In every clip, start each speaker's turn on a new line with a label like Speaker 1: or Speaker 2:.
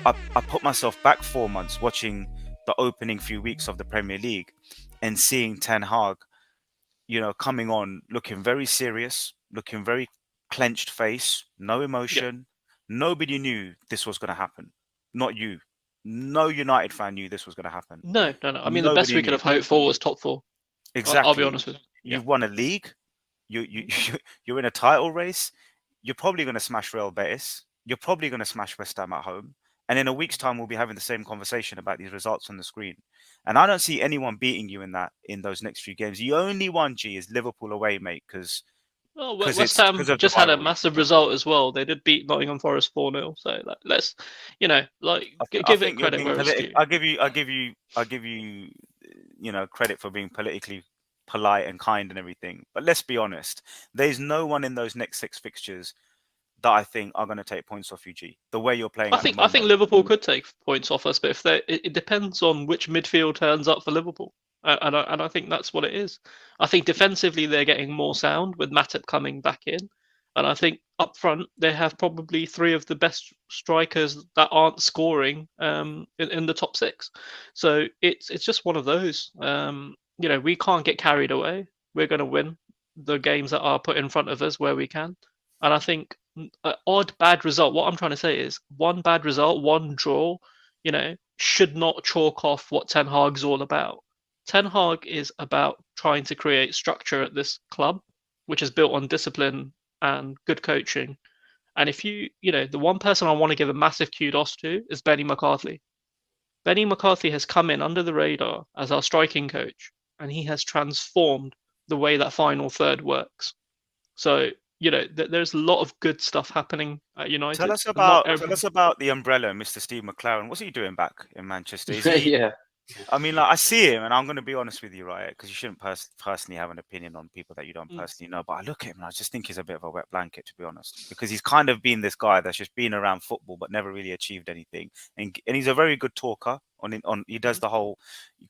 Speaker 1: I put myself back 4 months watching the opening few weeks of the Premier League and seeing Ten Hag, coming on looking very serious, looking very clenched face, no
Speaker 2: Yeah.
Speaker 1: emotion. Nobody knew this was going to happen. Not you. No United fan knew this was going to happen.
Speaker 2: No, no, no. I mean, the best
Speaker 1: Nobody
Speaker 2: we could
Speaker 1: knew.
Speaker 2: have hoped for was top four. I'll be
Speaker 1: Exactly.
Speaker 2: honest with you. Yeah.
Speaker 1: You've won a league. You're in a title race. You're probably going to smash Real Betis. You're probably going to smash West Ham at home. And in a week's time, we'll be having the same conversation about these results on the screen. And I don't see anyone beating you in those next few games. The only one, G, is Liverpool away, mate, because
Speaker 2: Well, West
Speaker 1: it's
Speaker 2: Ham
Speaker 1: because of the
Speaker 2: just had a
Speaker 1: rivalry.
Speaker 2: massive result as well. They did beat Nottingham Forest 4-0. So let's,
Speaker 1: I
Speaker 2: give it
Speaker 1: think you're
Speaker 2: credit
Speaker 1: being
Speaker 2: where it's
Speaker 1: politic.
Speaker 2: due.
Speaker 1: I give you credit for being politically polite and kind and everything. But let's be honest, there's no one in those next six fixtures that I think are going to take points off you, G. The way you're playing
Speaker 2: I
Speaker 1: at the
Speaker 2: think I think
Speaker 1: moment.
Speaker 2: Liverpool could take points off us, but if they, it depends on which midfield turns up for Liverpool, and I think that's what it is. I think defensively they're getting more sound with Matip coming back in, and I think up front they have probably three of the best strikers that aren't scoring in the top six. So it's just one of those. We can't get carried away. We're going to win the games that are put in front of us where we can, and I think odd bad result. What I'm trying to say is one bad result, one draw, should not chalk off what Ten Hag's all about. Ten Hag is about trying to create structure at this club, which is built on discipline and good coaching. And if the one person I want to give a massive kudos to is Benny McCarthy. Benny McCarthy has come in under the radar as our striking coach, and he has transformed the way that final third works. So there's a lot of good stuff happening at
Speaker 1: Tell
Speaker 2: United.
Speaker 1: us
Speaker 2: Not
Speaker 1: about tell
Speaker 2: every
Speaker 1: us about the umbrella, Mr. Steve McLaren. What's he doing back in Manchester? Is he?
Speaker 3: Yeah.
Speaker 1: I mean, like I see him, and I'm going to be honest with you, right? Because you shouldn't personally have an opinion on people that you don't
Speaker 2: Mm,
Speaker 1: personally know. But I look at him, and I just think he's a bit of a wet blanket, to be honest. Because he's kind of been this guy that's just been around football, but never really achieved anything. And he's a very good talker. He does
Speaker 2: mm,
Speaker 1: the whole.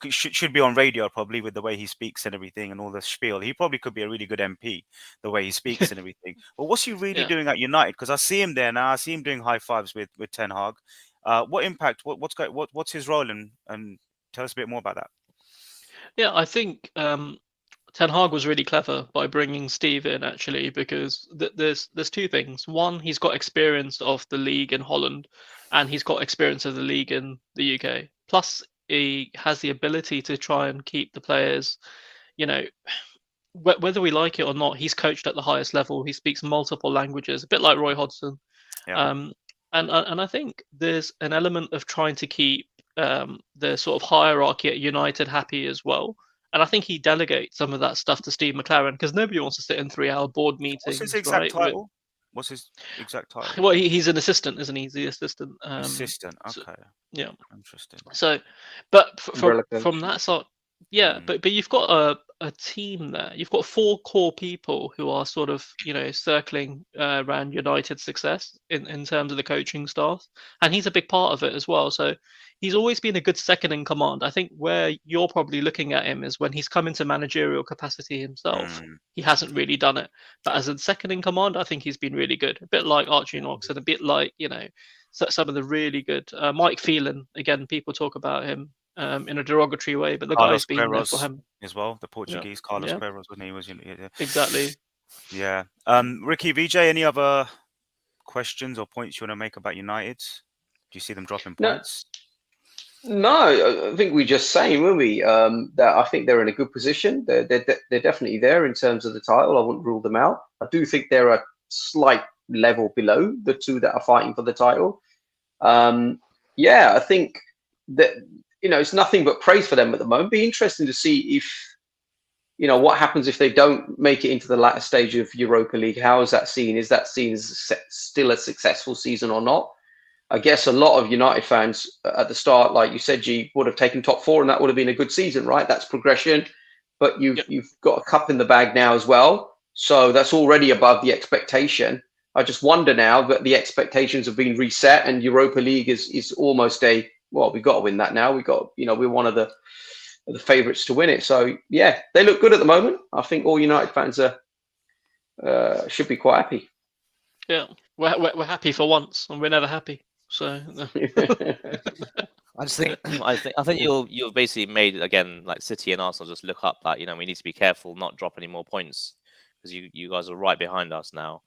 Speaker 1: Should be on radio probably with the way he speaks and everything and all the spiel. He probably could be a really good MP the way he speaks and everything. But what's he really
Speaker 2: yeah,
Speaker 1: doing at United? Because I see him there now. I see him doing high fives with Ten Hag. What impact? What's his role? And tell us a bit more about that.
Speaker 2: yeah. I think Ten Hag was really clever by bringing Steve in actually because there's two things. One, he's got experience of the league in Holland, and he's got experience of the league in the UK. Plus, he has the ability to try and keep the players, you know, whether we like it or not. He's coached at the highest level. He speaks multiple languages, a bit like Roy Hodgson.
Speaker 1: Yeah.
Speaker 2: Um, and I think there's an element of trying to keep the sort of hierarchy at United happy as well. And I think he delegates some of that stuff to Steve McLaren because nobody wants to sit in 3-hour board
Speaker 1: What's his
Speaker 2: meetings,
Speaker 1: exact
Speaker 2: right?
Speaker 1: title? What's his exact title?
Speaker 2: Well, he's an assistant, isn't he? He's the assistant.
Speaker 1: Assistant.
Speaker 2: So,
Speaker 1: Okay.
Speaker 2: yeah.
Speaker 1: Interesting.
Speaker 2: So, but
Speaker 3: Umbrella
Speaker 2: from
Speaker 3: coach.
Speaker 2: that side, yeah.
Speaker 1: Mm.
Speaker 2: But you've got a team there. You've got four core people who are sort of circling around United's success in terms of the coaching staff, and he's a big part of it as well. So he's always been a good second in command. I think where you're probably looking at him is when he's come into managerial capacity himself.
Speaker 1: Mm.
Speaker 2: He hasn't really done it, but as a second in command, I think he's been really good. A bit like Archie Knox, and a bit like some of the really good Mike Phelan. Again, people talk about him in a derogatory way, but the guy's
Speaker 1: Carlos
Speaker 2: been there for
Speaker 1: Queiroz
Speaker 2: him.
Speaker 1: as well, the
Speaker 2: Yeah,
Speaker 1: Portuguese Carlos
Speaker 2: yeah,
Speaker 1: Queiroz, when he was in. Yeah.
Speaker 2: exactly.
Speaker 1: Yeah. Ricky VJ, any other questions or points you want to make about United? Do you see them dropping
Speaker 3: No,
Speaker 1: points?
Speaker 3: no, I think we just saying, weren't we? That I think they're in a good position. They're definitely there in terms of the title. I wouldn't rule them out. I do think they're a slight level below the two that are fighting for the title. Yeah, I think that it's nothing but praise for them at the moment. Be interesting to see if what happens if they don't make it into the latter stage of Europa League. How is that seen? Is that seen as still a successful season or not? I guess a lot of United fans at the start, like you said, G, would have taken top four, and that would have been a good season, right? That's progression. But you've
Speaker 2: Yep.
Speaker 3: you've got a cup in the bag now as well, so that's already above the expectation. I just wonder now that the expectations have been reset, and Europa League is almost we've got to win that now. We're one of the favourites to win it. So yeah, they look good at the moment. I think all United fans should be quite happy.
Speaker 2: Yeah, we're happy for once, and we're never happy. So
Speaker 4: I just think I think you've basically made again like City and Arsenal just look up that we need to be careful not drop any more points because you guys are right behind us now.